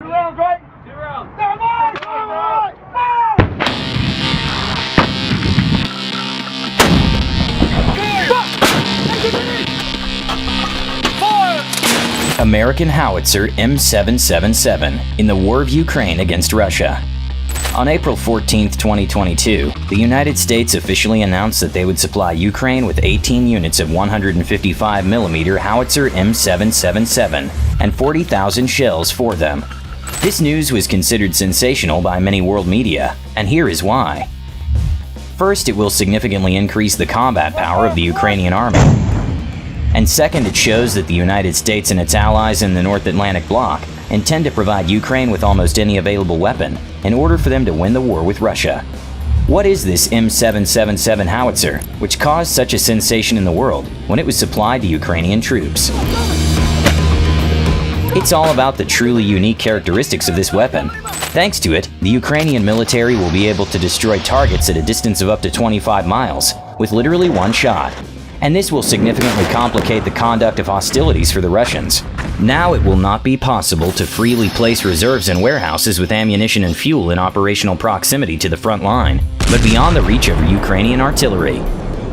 2 rounds, right? 2 rounds. Now, march! March! American Howitzer M777 in the war of Ukraine against Russia. On April 14, 2022, the United States officially announced that they would supply Ukraine with 18 units of 155mm Howitzer M777 and 40,000 shells for them. This news was considered sensational by many world media, and here is why. First, it will significantly increase the combat power of the Ukrainian army. And second, it shows that the United States and its allies in the North Atlantic Bloc intend to provide Ukraine with almost any available weapon in order for them to win the war with Russia. What is this M777 howitzer, which caused such a sensation in the world when it was supplied to Ukrainian troops? It's all about the truly unique characteristics of this weapon. Thanks to it, the Ukrainian military will be able to destroy targets at a distance of up to 25 miles with literally one shot. And this will significantly complicate the conduct of hostilities for the Russians. Now it will not be possible to freely place reserves in warehouses with ammunition and fuel in operational proximity to the front line, but beyond the reach of Ukrainian artillery.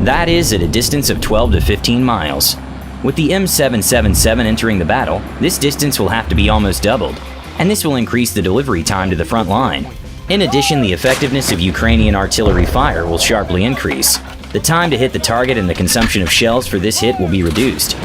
That is, at a distance of 12 to 15 miles. With the M777 entering the battle, this distance will have to be almost doubled, and this will increase the delivery time to the front line. In addition, the effectiveness of Ukrainian artillery fire will sharply increase. The time to hit the target and the consumption of shells for this hit will be reduced.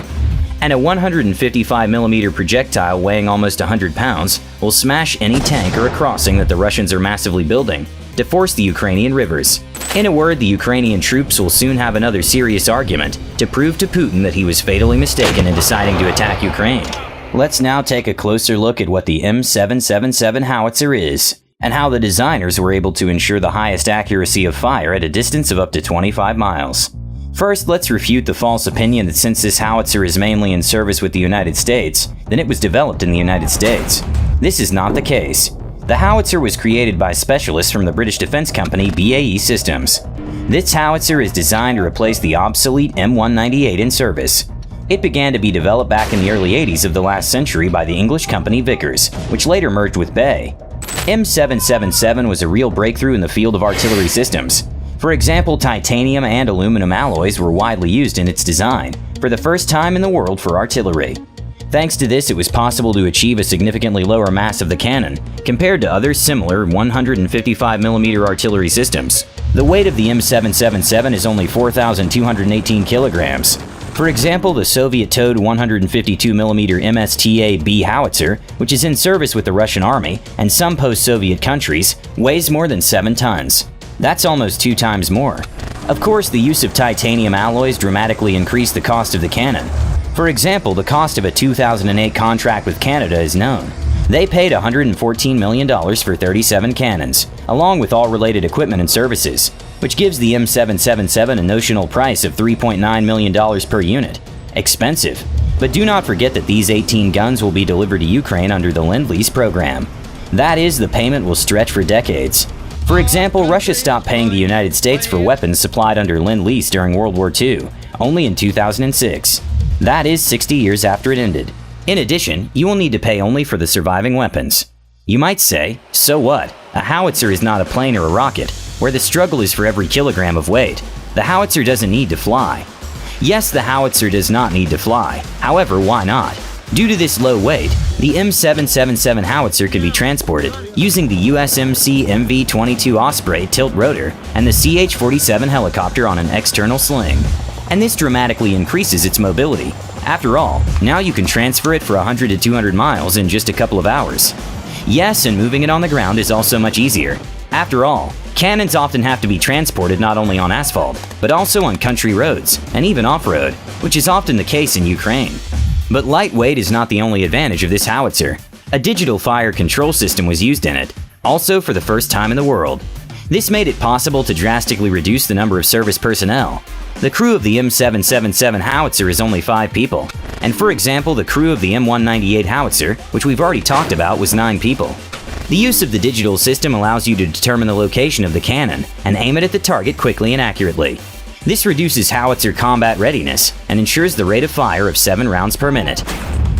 And a 155mm projectile weighing almost 100 pounds will smash any tank or a crossing that the Russians are massively building to force the Ukrainian rivers. In a word, the Ukrainian troops will soon have another serious argument to prove to Putin that he was fatally mistaken in deciding to attack Ukraine. Let's now take a closer look at what the M777 howitzer is, and how the designers were able to ensure the highest accuracy of fire at a distance of up to 25 miles. First, let's refute the false opinion that since this howitzer is mainly in service with the United States, then it was developed in the United States. This is not the case. The howitzer was created by specialists from the British defense company BAE Systems. This howitzer is designed to replace the obsolete M198 in service. It began to be developed back in the early 80s of the last century by the English company Vickers, which later merged with BAE. M777 was a real breakthrough in the field of artillery systems. For example, titanium and aluminum alloys were widely used in its design, for the first time in the world for artillery. Thanks to this, it was possible to achieve a significantly lower mass of the cannon compared to other similar 155mm artillery systems. The weight of the M777 is only 4,218 kilograms. For example, the Soviet-towed 152mm MSTA-B howitzer, which is in service with the Russian army and some post-Soviet countries, weighs more than 7 tons. That's almost 2 times more. Of course, the use of titanium alloys dramatically increased the cost of the cannon. For example, the cost of a 2008 contract with Canada is known. They paid $114 million for 37 cannons, along with all related equipment and services, which gives the M777 a notional price of $3.9 million per unit. Expensive. But do not forget that these 18 guns will be delivered to Ukraine under the Lend-Lease program. That is, the payment will stretch for decades. For example, Russia stopped paying the United States for weapons supplied under Lend-Lease during World War II, only in 2006. That is 60 years after it ended. In addition, you will need to pay only for the surviving weapons. You might say, so what? A howitzer is not a plane or a rocket, where the struggle is for every kilogram of weight. The howitzer doesn't need to fly. Yes, the howitzer does not need to fly. However, why not? Due to this low weight, the M777 howitzer can be transported using the USMC MV-22 Osprey tilt rotor and the CH-47 helicopter on an external sling. And this dramatically increases its mobility. After all, now you can transfer it for 100 to 200 miles in just a couple of hours. Yes, and moving it on the ground is also much easier. After all, cannons often have to be transported not only on asphalt, but also on country roads, and even off-road, which is often the case in Ukraine. But lightweight is not the only advantage of this howitzer. A digital fire control system was used in it, also for the first time in the world. This made it possible to drastically reduce the number of service personnel. The crew of the M777 howitzer is only 5 people, and for example, the crew of the M198 howitzer, which we've already talked about, was 9 people. The use of the digital system allows you to determine the location of the cannon and aim it at the target quickly and accurately. This reduces howitzer combat readiness and ensures the rate of fire of 7 rounds per minute.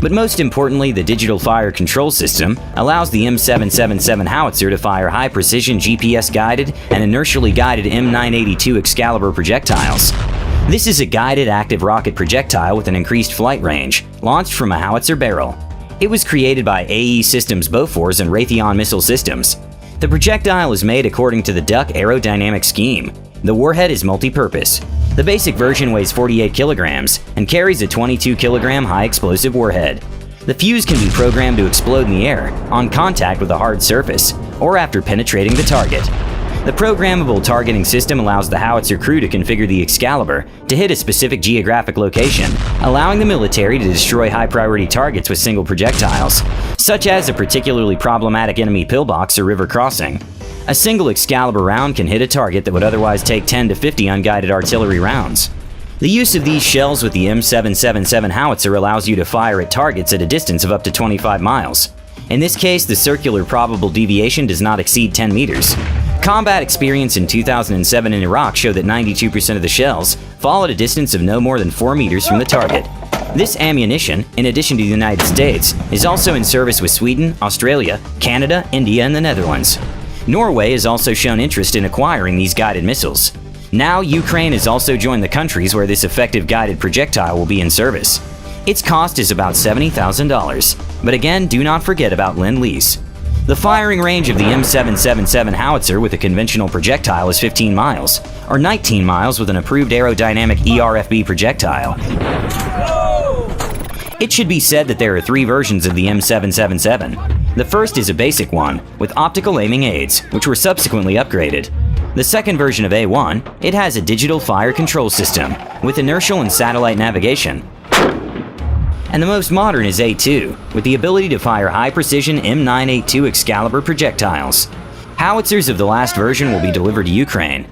But most importantly, the digital fire control system allows the M777 howitzer to fire high-precision GPS-guided and inertially guided M982 Excalibur projectiles. This is a guided active rocket projectile with an increased flight range, launched from a howitzer barrel. It was created by AE Systems Bofors and Raytheon Missile Systems. The projectile is made according to the Duck aerodynamic scheme. The warhead is multi-purpose. The basic version weighs 48 kilograms and carries a 22-kilogram high-explosive warhead. The fuse can be programmed to explode in the air, on contact with a hard surface, or after penetrating the target. The programmable targeting system allows the howitzer crew to configure the Excalibur to hit a specific geographic location, allowing the military to destroy high-priority targets with single projectiles, such as a particularly problematic enemy pillbox or river crossing. A single Excalibur round can hit a target that would otherwise take 10 to 50 unguided artillery rounds. The use of these shells with the M777 howitzer allows you to fire at targets at a distance of up to 25 miles. In this case, the circular probable deviation does not exceed 10 meters. Combat experience in 2007 in Iraq showed that 92% of the shells fall at a distance of no more than 4 meters from the target. This ammunition, in addition to the United States, is also in service with Sweden, Australia, Canada, India, and the Netherlands. Norway has also shown interest in acquiring these guided missiles. Now, Ukraine has also joined the countries where this effective guided projectile will be in service. Its cost is about $70,000, but again, do not forget about Lend-Lease. The firing range of the M777 howitzer with a conventional projectile is 15 miles, or 19 miles with an approved aerodynamic ERFB projectile. It should be said that there are 3 versions of the M777. The first is a basic one, with optical aiming aids, which were subsequently upgraded. The second version of A1, it has a digital fire control system, with inertial and satellite navigation. And the most modern is A2, with the ability to fire high-precision M982 Excalibur projectiles. Howitzers of the last version will be delivered to Ukraine.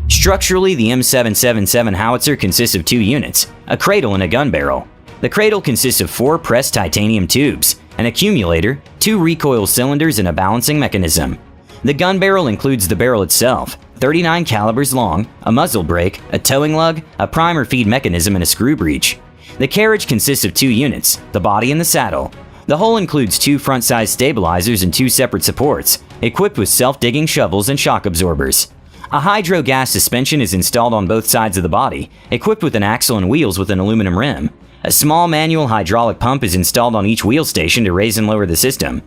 Structurally, the M777 howitzer consists of 2 units, a cradle and a gun barrel. The cradle consists of 4 pressed titanium tubes, an accumulator, 2 recoil cylinders, and a balancing mechanism. The gun barrel includes the barrel itself, 39 calibers long, a muzzle brake, a towing lug, a primer feed mechanism, and a screw breech. The carriage consists of 2 units, the body and the saddle. The hull includes 2 front-side stabilizers and 2 separate supports, equipped with self-digging shovels and shock absorbers. A hydro-gas suspension is installed on both sides of the body, equipped with an axle and wheels with an aluminum rim. A small manual hydraulic pump is installed on each wheel station to raise and lower the system.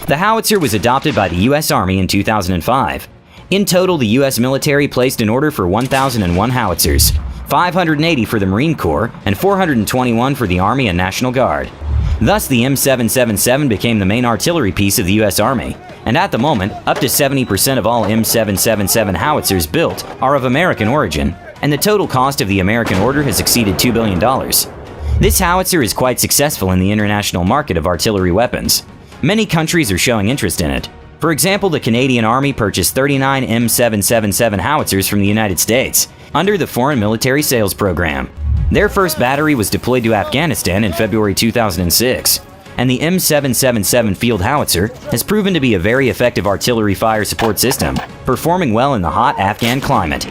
The howitzer was adopted by the U.S. Army in 2005. In total, the U.S. military placed an order for 1,001 howitzers, 580 for the Marine Corps, and 421 for the Army and National Guard. Thus, the M777 became the main artillery piece of the U.S. Army, and at the moment, up to 70% of all M777 howitzers built are of American origin, and the total cost of the American order has exceeded $2 billion. This howitzer is quite successful in the international market of artillery weapons. Many countries are showing interest in it. For example, the Canadian Army purchased 39 M777 howitzers from the United States under the Foreign Military Sales Program. Their first battery was deployed to Afghanistan in February 2006, and the M777 field howitzer has proven to be a very effective artillery fire support system, performing well in the hot Afghan climate.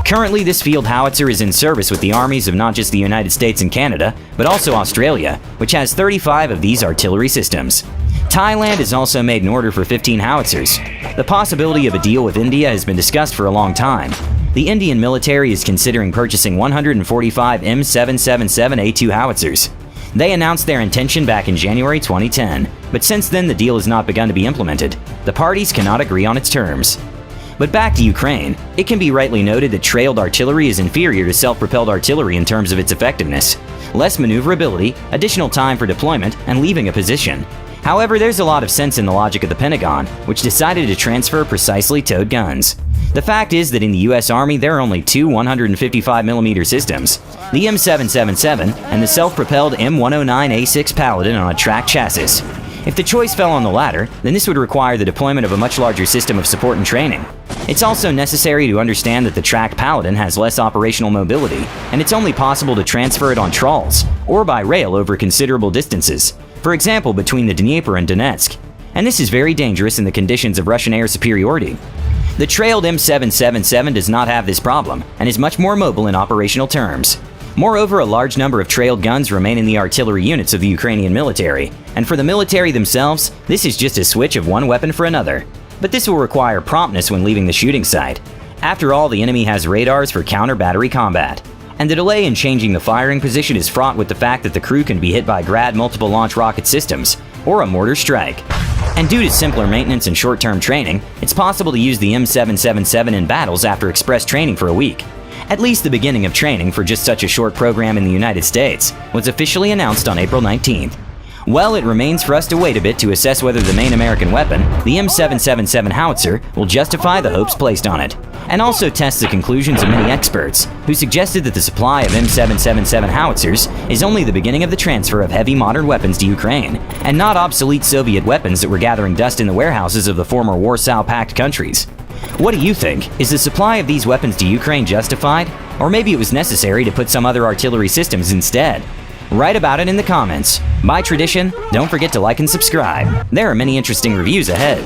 Currently, this field howitzer is in service with the armies of not just the United States and Canada, but also Australia, which has 35 of these artillery systems. Thailand has also made an order for 15 howitzers. The possibility of a deal with India has been discussed for a long time. The Indian military is considering purchasing 145 M777A2 howitzers. They announced their intention back in January 2010, but since then the deal has not begun to be implemented. The parties cannot agree on its terms. But back to Ukraine, it can be rightly noted that trailed artillery is inferior to self-propelled artillery in terms of its effectiveness. Less maneuverability, additional time for deployment, and leaving a position. However, there's a lot of sense in the logic of the Pentagon, which decided to transfer precisely towed guns. The fact is that in the U.S. Army there are only 2 155mm systems, the M777 and the self-propelled M109A6 Paladin on a track chassis. If the choice fell on the latter, then this would require the deployment of a much larger system of support and training. It's also necessary to understand that the track Paladin has less operational mobility, and it's only possible to transfer it on trawls, or by rail over considerable distances, for example between the Dnieper and Donetsk. And this is very dangerous in the conditions of Russian air superiority. The trailed M777 does not have this problem, and is much more mobile in operational terms. Moreover, a large number of trailed guns remain in the artillery units of the Ukrainian military, and for the military themselves, this is just a switch of one weapon for another. But this will require promptness when leaving the shooting site. After all, the enemy has radars for counter-battery combat, and the delay in changing the firing position is fraught with the fact that the crew can be hit by Grad multiple launch rocket systems, or a mortar strike. And due to simpler maintenance and short-term training, it's possible to use the M777 in battles after express training for a week. At least the beginning of training for just such a short program in the United States was officially announced on April 19th. Well, it remains for us to wait a bit to assess whether the main American weapon, the M777 howitzer, will justify the hopes placed on it, and also test the conclusions of many experts who suggested that the supply of M777 howitzers is only the beginning of the transfer of heavy modern weapons to Ukraine, and not obsolete Soviet weapons that were gathering dust in the warehouses of the former Warsaw Pact countries. What do you think? Is the supply of these weapons to Ukraine justified? Or maybe it was necessary to put some other artillery systems instead? Write about it in the comments. By tradition, don't forget to like and subscribe. There are many interesting reviews ahead.